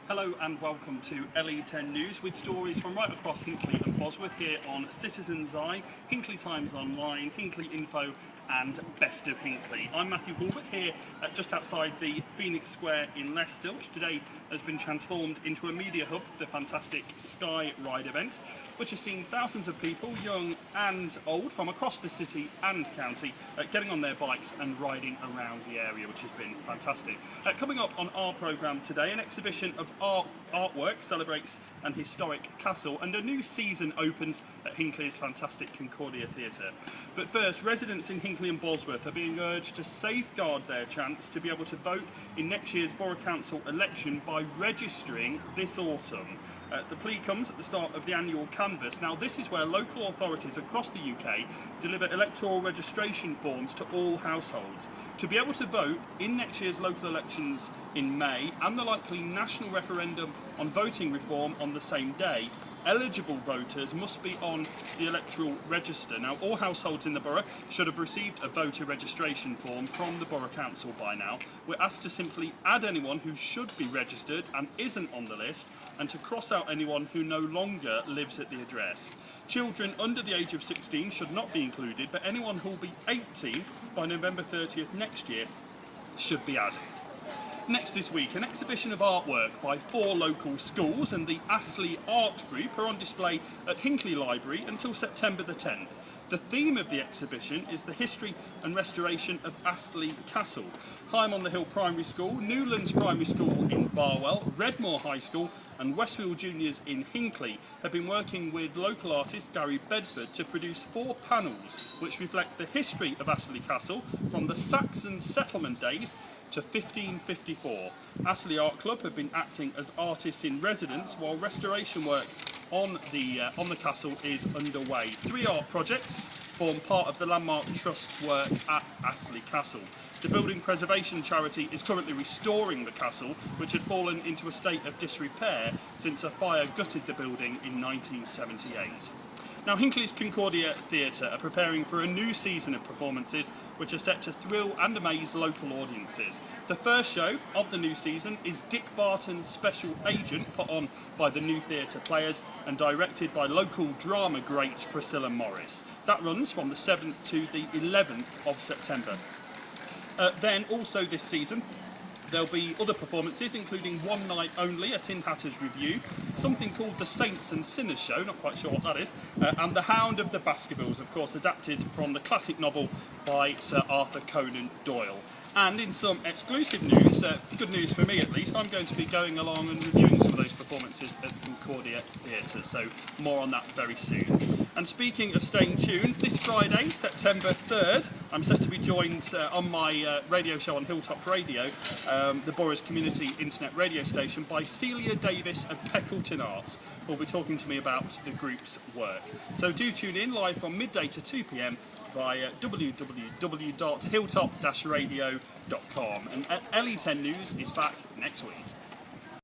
Hello and welcome to Le10 News with stories from right across Hinckley and Bosworth here on Citizen's Eye, Hinckley Times Online, Hinckley Info and Best of Hinckley. I'm Mathew Hulbert here just outside the Phoenix Square in Leicester, which today has been transformed into a media hub for the fantastic Sky Ride event, which has seen thousands of people, young and old, from across the city and county getting on their bikes and riding around the area, which has been fantastic. Coming up on our programme today, an exhibition of artwork celebrates an historic castle, and a new season opens at Hinckley's fantastic Concordia Theatre. But first, residents in Hinckley and Bosworth are being urged to safeguard their chance to be able to vote in next year's Borough Council election by registering this autumn. The plea comes at the start of the annual canvass. Now, this is where local authorities across the UK deliver electoral registration forms to all households. To be able to vote in next year's local elections in May and the likely national referendum on voting reform on the same day, eligible voters must be on the electoral register. Now, all households in the borough should have received a voter registration form from the Borough Council by now. We're asked to simply add anyone who should be registered and isn't on the list, and to cross out anyone who no longer lives at the address. Children under the age of 16 should not be included, but anyone who will be 18 by November 30th next year should be added. Next this week, an exhibition of artwork by 4 local schools and the Astley Art Group are on display at Hinckley Library until September the 10th. The theme of the exhibition is the history and restoration of Astley Castle. Higham on the Hill Primary School, Newlands Primary School in Barwell, Redmore High School and Westfield Juniors in Hinckley have been working with local artist Gary Bedford to produce 4 panels which reflect the history of Astley Castle from the Saxon settlement days to 1554. Astley Art Club have been acting as artists in residence while restoration work on the castle is underway. 3 art projects form part of the Landmark Trust's work at Astley Castle. The building preservation charity is currently restoring the castle, which had fallen into a state of disrepair since a fire gutted the building in 1978. Now, Hinckley's Concordia Theatre are preparing for a new season of performances which are set to thrill and amaze local audiences. The first show of the new season is Dick Barton's Special Agent, put on by the New Theatre Players and directed by local drama great Priscilla Morris. That runs from the 7th to the 11th of September. Then, also this season, there'll be other performances, including one night only, a Tin Hatters Review, something called the Saints and Sinners Show, not quite sure what that is, and The Hound of the Baskervilles, of course, adapted from the classic novel by Sir Arthur Conan Doyle. And in some exclusive news, good news for me at least, I'm going to be going along and reviewing some of those performances at the Concordia Theatre, so more on that very soon. And speaking of staying tuned, this Friday, September 3rd, I'm set to be joined on my radio show on Hilltop Radio, the borough's community internet radio station, by Celia Davis of Peckleton Arts, who will be talking to me about the group's work. So do tune in live from midday to 2 p.m. via www.hilltop-radio.com. And Le10 News is back next week.